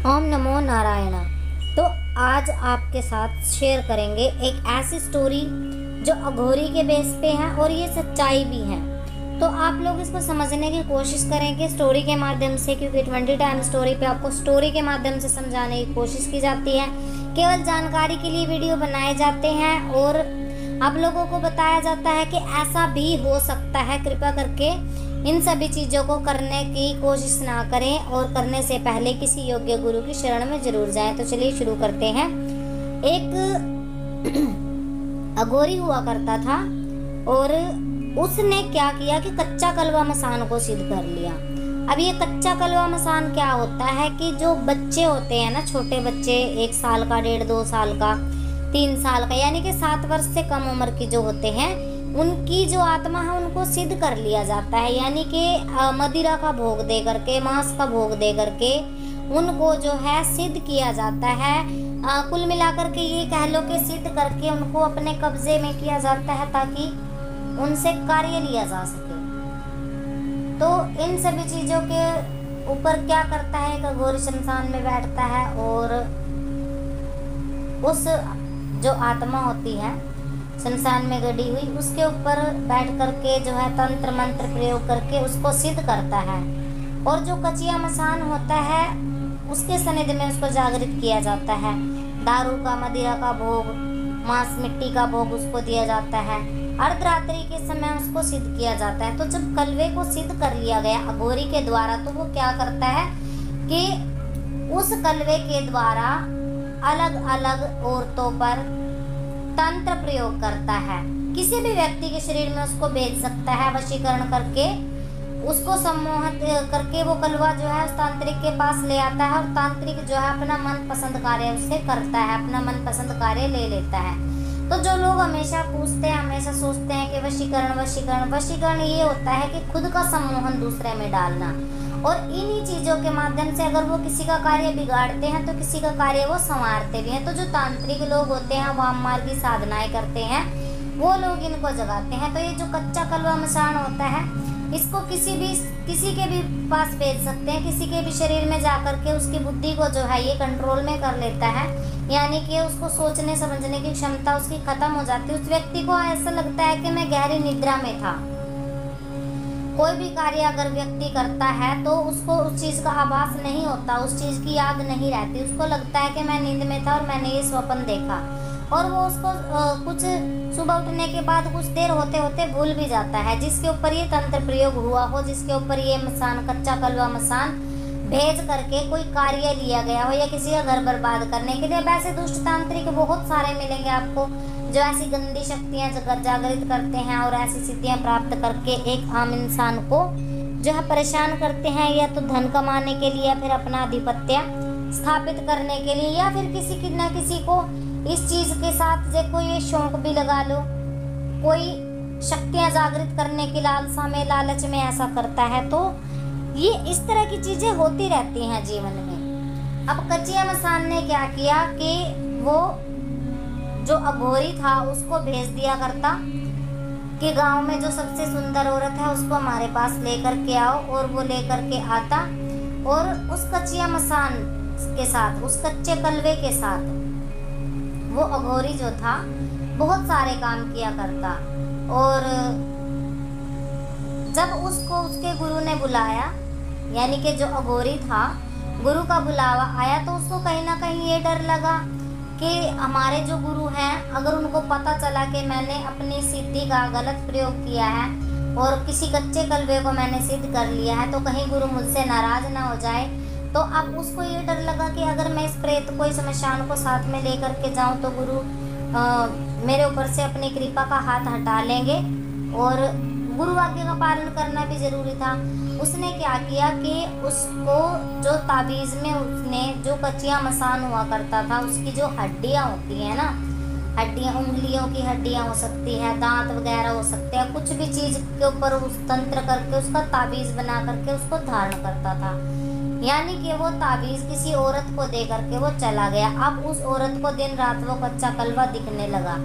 ओम नमो नारायण। तो आज आपके साथ शेयर करेंगे एक ऐसी स्टोरी जो अघोरी के बेस पे है और ये सच्चाई भी है। तो आप लोग इसको समझने की कोशिश करेंगे स्टोरी के माध्यम से, क्योंकि 20 टाइम स्टोरी पे आपको स्टोरी के माध्यम से समझाने की कोशिश की जाती है। केवल जानकारी के लिए वीडियो बनाए जाते हैं और आप लोगों को बताया जाता है कि ऐसा भी हो सकता है। कृपया करके इन सभी चीज़ों को करने की कोशिश ना करें और करने से पहले किसी योग्य गुरु की शरण में जरूर जाएं। तो चलिए शुरू करते हैं। एक अघोरी हुआ करता था और उसने क्या किया कि कच्चा कलवा मसान को सिद्ध कर लिया। अब ये कच्चा कलवा मसान क्या होता है कि जो बच्चे होते हैं ना, छोटे बच्चे, 1 साल का, 1.5-2 साल का, 3 साल का, यानी कि 7 वर्ष से कम उम्र की जो होते हैं, उनकी जो आत्मा है उनको सिद्ध कर लिया जाता है। यानी कि मदिरा का भोग दे करके, मांस का भोग दे करके उनको जो है सिद्ध किया जाता है। कुल मिलाकर के ये कह लो कि सिद्ध करके उनको अपने कब्जे में किया जाता है ताकि उनसे कार्य लिया जा सके। तो इन सभी चीज़ों के ऊपर क्या करता है कि अघोरी शमशान में बैठता है और उस जो आत्मा होती है शमशान में गड़ी हुई, उसके ऊपर बैठ करके जो है तंत्र मंत्र प्रयोग करके उसको सिद्ध करता है। और जो कचिया मसान होता है उसके सनिध में उसको जागृत किया जाता है। दारू का, मदिरा का भोग, मांस मिट्टी का भोग उसको दिया जाता है। अर्धरात्रि के समय उसको सिद्ध किया जाता है। तो जब कलवे को सिद्ध कर लिया गया अघोरी के द्वारा, तो वो क्या करता है कि उस कलवे के द्वारा अलग अलग औरतों पर तंत्र प्रयोग करता है। किसी भी व्यक्ति के शरीर में उसको भेज सकता है, वशीकरण करके उसको सम्मोहित करके वो कलवा जो है उस तांत्रिक के पास ले आता है और तांत्रिक जो है अपना मन पसंद कार्य उससे करता है, अपना मन पसंद कार्य ले लेता है। तो जो लोग हमेशा पूछते हैं, हमेशा सोचते हैं कि वशीकरण वशीकरण वशीकरण, ये होता है कि खुद का सम्मोहन दूसरे में डालना। और इन्हीं चीज़ों के माध्यम से अगर वो किसी का कार्य बिगाड़ते हैं तो किसी का कार्य वो संवारते भी हैं। तो जो तांत्रिक लोग होते हैं, वाम मार्गी साधनाएं करते हैं, वो लोग इनको जगाते हैं। तो ये जो कच्चा कलवा मसान होता है, इसको किसी के भी पास भेज सकते हैं, किसी के भी शरीर में जाकर के उसकी बुद्धि को जो है ये कंट्रोल में कर लेता है। यानी कि उसको सोचने समझने की क्षमता उसकी खत्म हो जाती है। उस व्यक्ति को ऐसा लगता है कि मैं गहरी निद्रा में था। कोई भी कार्य अगर व्यक्ति करता है तो उसको उस चीज़ का आभास नहीं होता, उस चीज़ की याद नहीं रहती। उसको लगता है कि मैं नींद में था और मैंने ये स्वप्न देखा, और वो उसको कुछ सुबह उठने के बाद कुछ देर होते होते भूल भी जाता है। जिसके ऊपर ये तंत्र प्रयोग हुआ हो, जिसके ऊपर ये मसान, कच्चा कलवा मसान भेज करके कोई कार्य लिया गया हो या किसी का घर बर्बाद करने के लिए। वैसे दुष्ट तांत्रिक बहुत सारे मिलेंगे आपको जो ऐसी गंदी शक्तियां जागृत करते हैं और ऐसी सिद्धियां प्राप्त करके एक आम इंसान को जो है परेशान करते हैं, या तो धन कमाने के लिए, या फिर अपना आधिपत्य स्थापित करने के लिए, या फिर किसी की ना किसी को इस चीज़ के साथ देखो ये शौक भी लगा लो, कोई शक्तियां जागृत करने की लालसा में, लालच में ऐसा करता है। तो ये इस तरह की चीज़ें होती रहती हैं जीवन में। अब कचिया मसान ने क्या किया कि वो जो अघोरी था उसको भेज दिया करता कि गांव में जो सबसे सुंदर औरत है उसको हमारे पास लेकर के आओ, और वो लेकर के आता और उस कचिया मसान के साथ, उस कच्चे कलवे के साथ वो अघोरी जो था बहुत सारे काम किया करता। और जब उसको उसके गुरु ने बुलाया, यानी कि जो अघोरी था, गुरु का बुलावा आया, तो उसको कहीं ना कहीं ये डर लगा कि हमारे जो गुरु हैं, अगर उनको पता चला कि मैंने अपनी सिद्धि का गलत प्रयोग किया है और किसी कच्चे कलवे को मैंने सिद्ध कर लिया है, तो कहीं गुरु मुझसे नाराज ना हो जाए। तो अब उसको ये डर लगा कि अगर मैं इस प्रेत को, इस शमशान को साथ में लेकर के जाऊं तो गुरु मेरे ऊपर से अपनी कृपा का हाथ हटा लेंगे, और गुरु आज्ञा का पालन करना भी जरूरी था। उसने क्या किया कि उसको जो ताबीज़ में उसने जो कचिया मसान हुआ करता था, उसकी जो हड्डियाँ होती हैं ना, हड्डियाँ, उंगलियों की हड्डियाँ हो सकती है, दांत वगैरह हो सकते हैं, कुछ भी चीज़ के ऊपर उस तंत्र करके उसका ताबीज़ बना करके उसको धारण करता था। यानी कि वो ताबीज़ किसी औरत को दे करके वो चला गया। अब उस औरत को दिन रात वो कच्चा कलवा दिखने लगा।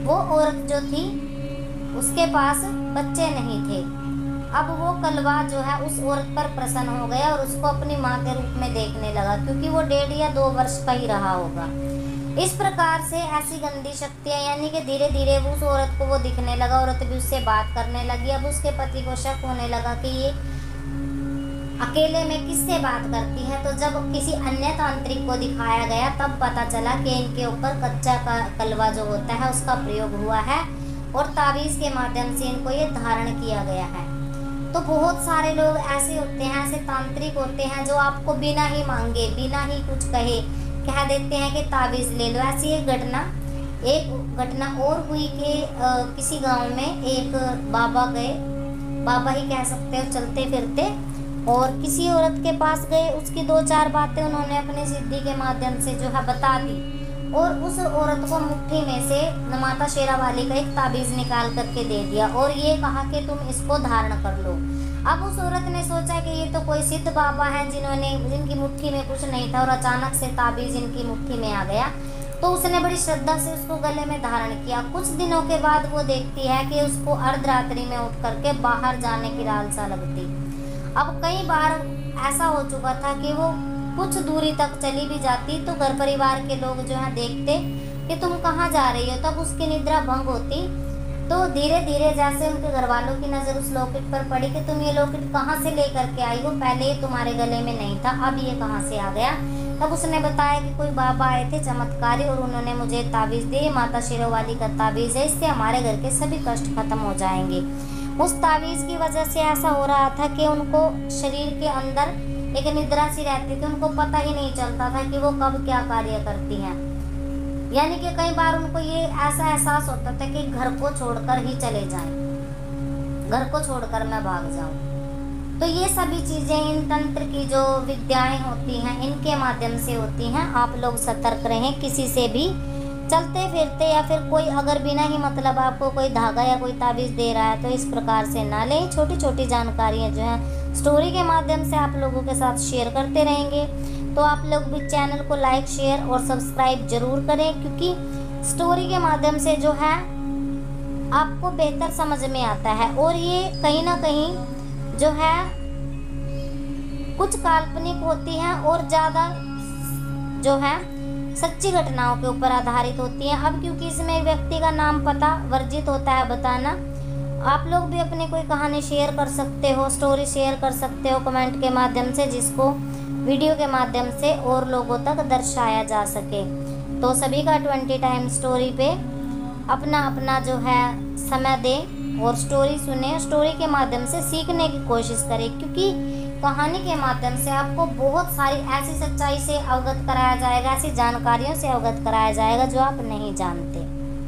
वो औरत जो थी उसके पास बच्चे नहीं थे, अब वो कलवा जो है उस औरत पर प्रसन्न हो गया और उसको अपनी माँ के रूप में देखने लगा, क्योंकि वो 1.5 या 2 वर्ष का ही रहा होगा। इस प्रकार से ऐसी गंदी शक्तियाँ, यानी कि धीरे धीरे वो उस औरत को वो दिखने लगा, औरत भी उससे बात करने लगी। अब उसके पति को शक होने लगा कि ये अकेले में किससे बात करती है। तो जब किसी अन्य तांत्रिक को दिखाया गया तब पता चला कि इनके ऊपर कच्चा कलवा जो होता है उसका प्रयोग हुआ है और ताबीज़ के माध्यम से इनको ये धारण किया गया है। तो बहुत सारे लोग ऐसे होते हैं, ऐसे तांत्रिक होते हैं जो आपको बिना ही मांगे, बिना ही कुछ कहे कह देते हैं कि ताबीज़ ले लो। ऐसी एक घटना और हुई कि किसी गांव में एक बाबा गए, बाबा ही कह सकते हो, चलते फिरते, और किसी औरत के पास गए। उसकी 2-4 बातें उन्होंने अपनी सिद्धि के माध्यम से जो है बता दी और उस औरत को मुट्ठी में से माता शेरावाली का एक ताबीज़ निकाल करके दे दिया और ये कहा कि तुम इसको धारण कर लो। अब उस औरत ने सोचा कि ये तो कोई सिद्ध बाबा है जिनकी मुट्ठी में कुछ नहीं था और अचानक से ताबीज़ इनकी मुट्ठी में आ गया। तो उसने बड़ी श्रद्धा से उसको गले में धारण किया। कुछ दिनों के बाद वो देखती है कि उसको अर्धरात्रि में उठ करके बाहर जाने की लालसा लगती। अब कई बार ऐसा हो चुका था कि वो कुछ दूरी तक चली भी जाती तो घर परिवार के लोग जो है देखते कि तुम कहाँ जा रही हो। तब उसकी निद्रा भंग होती। तो धीरे धीरे जैसे उनके घर वालों की नज़र उस लॉकेट पर पड़ी कि तुम ये लॉकेट कहाँ से लेकर के आई हो, पहले ये तुम्हारे गले में नहीं था, अब ये कहाँ से आ गया। तब उसने बताया कि कोई बाबा आए थे चमत्कारी और उन्होंने मुझे ताबीज़ दी, माता शेरावाली का ताबीज़ है, इससे हमारे घर के सभी कष्ट खत्म हो जाएंगे। उस ताबीज़ की वजह से ऐसा हो रहा था कि उनको शरीर के अंदर एक निद्रा सी रहती थी, उनको पता ही नहीं चलता था कि वो कब क्या कार्य करती हैं। यानी कि कई बार उनको ये ऐसा एहसास होता था कि घर को छोड़कर ही चले जाएं, घर को छोड़कर मैं भाग जाऊं। तो ये सभी चीज़ें इन तंत्र की जो विद्याएं होती हैं इनके माध्यम से होती हैं। आप लोग सतर्क रहें, किसी से भी चलते फिरते या फिर कोई अगर बिना ही मतलब आपको कोई धागा या कोई ताबीज़ दे रहा है तो इस प्रकार से ना लें। छोटी छोटी जानकारियाँ जो हैं स्टोरी के माध्यम से आप लोगों के साथ शेयर करते रहेंगे। तो आप लोग भी चैनल को लाइक, शेयर और सब्सक्राइब जरूर करें, क्योंकि स्टोरी के माध्यम से जो है आपको बेहतर समझ में आता है और ये कहीं ना कहीं जो है कुछ काल्पनिक होती हैं और ज़्यादा जो है सच्ची घटनाओं के ऊपर आधारित होती हैं। अब क्योंकि इसमें व्यक्ति का नाम पता वर्जित होता है बताना, आप लोग भी अपनी कोई कहानी शेयर कर सकते हो, स्टोरी शेयर कर सकते हो कमेंट के माध्यम से, जिसको वीडियो के माध्यम से और लोगों तक दर्शाया जा सके। तो सभी का 20 टाइम स्टोरी पे अपना अपना जो है समय दें और स्टोरी सुने, स्टोरी के माध्यम से सीखने की कोशिश करें, क्योंकि कहानी के माध्यम से आपको बहुत सारी ऐसी सच्चाई से अवगत कराया जाएगा, ऐसी जानकारियों से अवगत कराया जाएगा जो आप नहीं जानते।